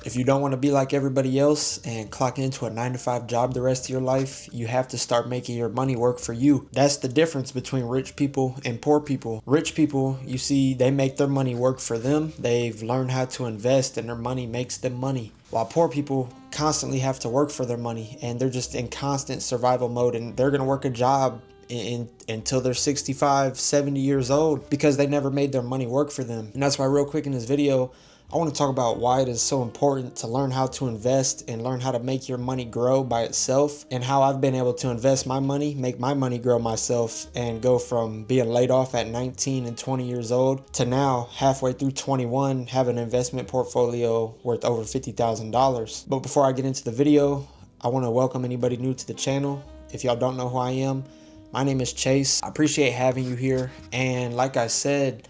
If you don't want to be like everybody else and clock into a 9 to 5 job the rest of your life, you have to start making your money work for you. That's the difference between rich people and poor people. Rich people, you see, they make their money work for them. They've learned how to invest and their money makes them money. While poor people constantly have to work for their money and they're just in constant survival mode, and they're going to work a job until they're 65, 70 years old because they never made their money work for them. And that's why real quick in this video, I want to talk about why it is so important to learn how to invest and learn how to make your money grow by itself, and how I've been able to invest my money, make my money grow myself, and go from being laid off at 19 and 20 years old to now halfway through 21 have an investment portfolio worth over $50,000. But before I get into the video, I want to welcome anybody new to the channel. If y'all don't know who I am, my name is Chase. I appreciate having you here. And like I said,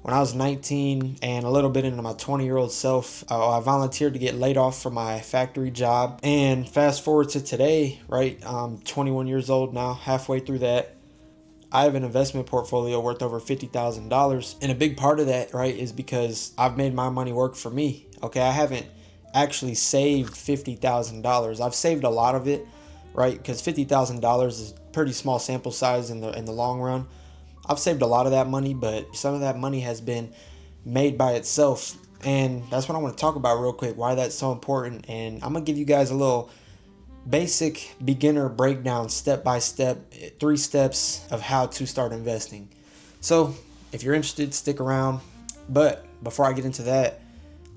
when I was 19 and a little bit into my 20-year-old self, I volunteered to get laid off from my factory job. And fast forward to today, right? I'm 21 years old now, halfway through that. I have an investment portfolio worth over $50,000. And a big part of that, right, is because I've made my money work for me. Okay, I haven't actually saved $50,000. I've saved a lot of it, right? Because $50,000 is pretty small sample size in the long run. I've saved a lot of that money, but some of that money has been made by itself. And that's what I want to talk about real quick, why that's so important. And I'm going to give you guys a little basic beginner breakdown, step by step, 3 steps of how to start investing. So if you're interested, stick around. But before I get into that,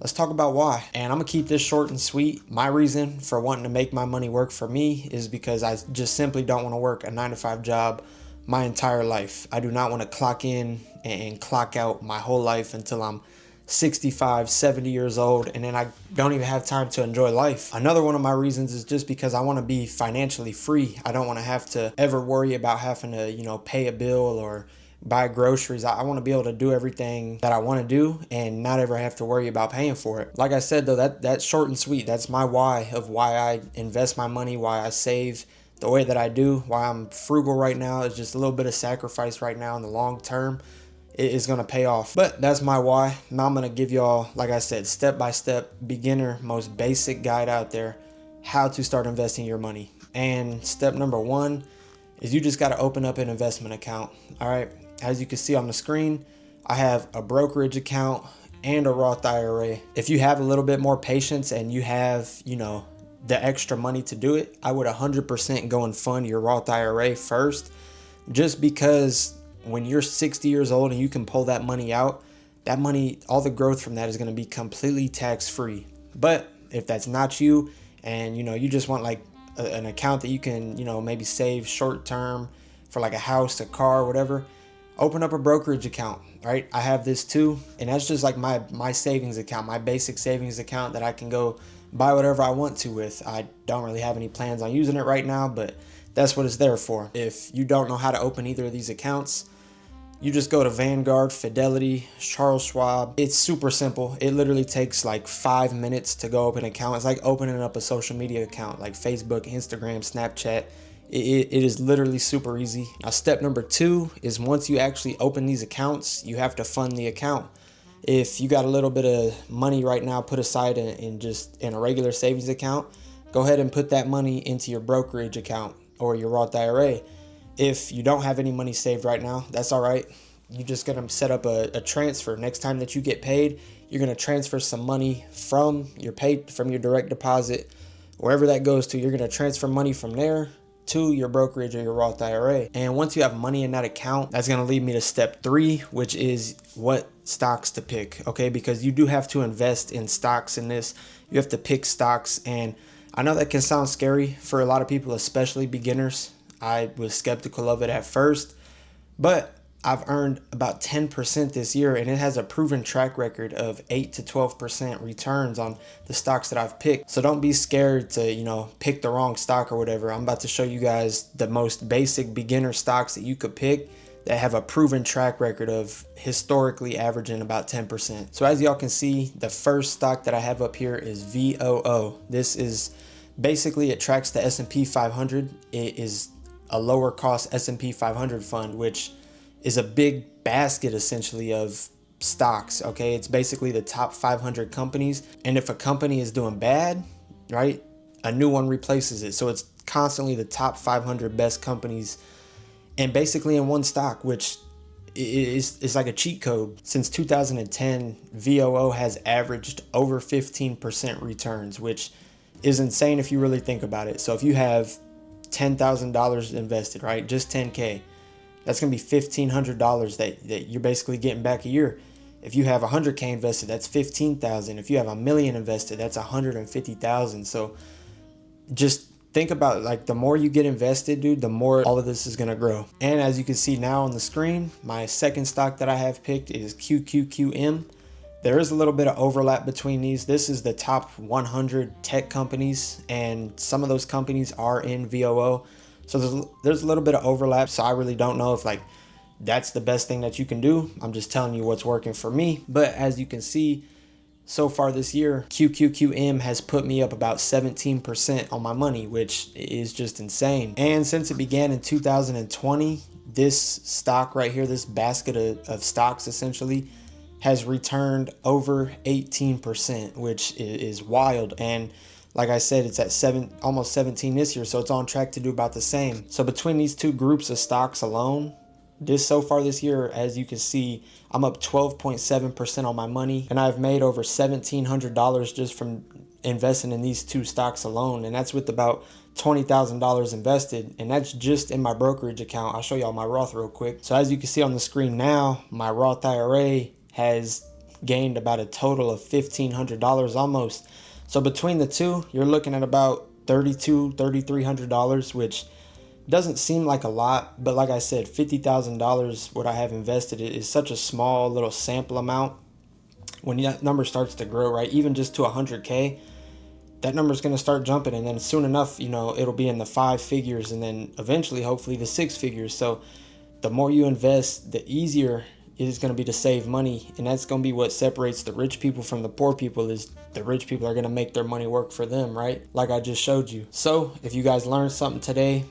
let's talk about why. And I'm going to keep this short and sweet. My reason for wanting to make my money work for me is because I just simply don't want to work a 9-to-5 job my entire life. I do not want to clock in and clock out my whole life until I'm 65, 70 years old, and then I don't even have time to enjoy life. Another one of my reasons is just because I want to be financially free. I don't want to have to ever worry about having to, pay a bill or buy groceries. I want to be able to do everything that I want to do and not ever have to worry about paying for it. Like I said, though, that's short and sweet. That's my why of why I invest my money, why I save the way that I do, why I'm frugal right now. Is just a little bit of sacrifice right now in the long term. It is going to pay off. But that's my why. Now I'm going to give y'all, like I said, step-by-step, beginner, most basic guide out there, how to start investing your money. And step number 1 is you just got to open up an investment account. All right. As you can see on the screen, I have a brokerage account and a Roth IRA. If you have a little bit more patience and you have, the extra money to do it, I would 100% go and fund your Roth IRA first, just because when you're 60 years old and you can pull that money out, that money, all the growth from that is going to be completely tax-free. But if that's not you, and you just want like an account that you can maybe save short term for like a house, a car, whatever, open up a brokerage account. Right, I have this too, and that's just like my savings account, my basic savings account that I can go buy whatever I want to with. I don't really have any plans on using it right now, but that's what it's there for. If you don't know how to open either of these accounts, you just go to Vanguard, Fidelity, Charles Schwab. It's super simple. It literally takes like 5 minutes to go open an account. It's like opening up a social media account like Facebook, Instagram, Snapchat. It is literally super easy. Now, step number 2 is once you actually open these accounts, you have to fund the account. If you got a little bit of money right now put aside in a regular savings account, go ahead and put that money into your brokerage account or your Roth IRA. If you don't have any money saved right now, that's all right. You're just going to set up a transfer. Next time that you get paid, you're going to transfer some money from your direct deposit, wherever that goes to. You're going to transfer money from there to your brokerage or your Roth IRA. And once you have money in that account, that's going to lead me to step 3, which is what stocks to pick. Okay, because you do have to invest in stocks in this. You have to pick stocks, and I know that can sound scary for a lot of people, especially beginners. I was skeptical of it at first, but I've earned about 10% this year, and it has a proven track record of 8 to 12% returns on the stocks that I've picked. So don't be scared to, pick the wrong stock or whatever. I'm about to show you guys the most basic beginner stocks that you could pick that have a proven track record of historically averaging about 10%. So as y'all can see, the first stock that I have up here is VOO. This is basically, it tracks the S&P 500. It is a lower cost S&P 500 fund, which is a big basket essentially of stocks, okay? It's basically the top 500 companies. And if a company is doing bad, right, a new one replaces it. So it's constantly the top 500 best companies, and basically in one stock, which is like a cheat code. Since 2010, VOO has averaged over 15% returns, which is insane if you really think about it. So if you have $10,000 invested, right, just 10K, that's gonna be $1,500 that you're basically getting back a year. If you have 100K invested, that's 15,000. If you have $1 million invested, that's 150,000. So just think about it, like the more you get invested, dude, the more all of this is gonna grow. And as you can see now on the screen, my second stock that I have picked is QQQM. There is a little bit of overlap between these. This is the top 100 tech companies, and some of those companies are in VOO. So there's a little bit of overlap. So I really don't know if like that's the best thing that you can do. I'm just telling you what's working for me. But as you can see, so far this year, QQQM has put me up about 17% on my money, which is just insane. And since it began in 2020, this stock right here, this basket of stocks essentially, has returned over 18%, which is wild. And like I said, it's at almost 17 this year, so it's on track to do about the same. So between these two groups of stocks alone, so far this year, as you can see, I'm up 12.7% on my money, and I've made over $1,700 just from investing in these two stocks alone, and that's with about $20,000 invested, and that's just in my brokerage account. I'll show y'all my Roth real quick. So as you can see on the screen now, my Roth IRA has gained about a total of $1,500 almost. So between the two, you're looking at about $3,300, which doesn't seem like a lot, but like I said, $50,000 what I have invested is such a small little sample amount. When that number starts to grow, right, even just to 100K, that number is going to start jumping, and then soon enough, you know, it'll be in the 5 figures, and then eventually, hopefully, the 6 figures. So the more you invest, the easier it is going to be to save money, and that's going to be what separates the rich people from the poor people. Is the rich people are going to make their money work for them, right? Like I just showed you. So if you guys learned something today,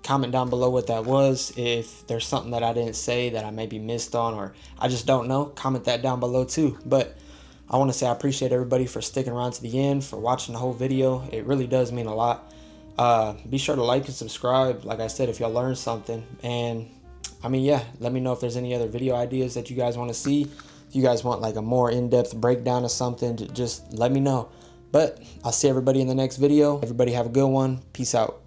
comment down below what that was. If there's something that I didn't say that I maybe missed on, or I just don't know, comment that down below too. But I want to say I appreciate everybody for sticking around to the end, for watching the whole video. It really does mean a lot. Be sure to like and subscribe, like I said, if y'all learned something. And I mean, yeah, let me know if there's any other video ideas that you guys want to see. If you guys want like a more in-depth breakdown of something, just let me know. But I'll see everybody in the next video. Everybody have a good one. Peace out.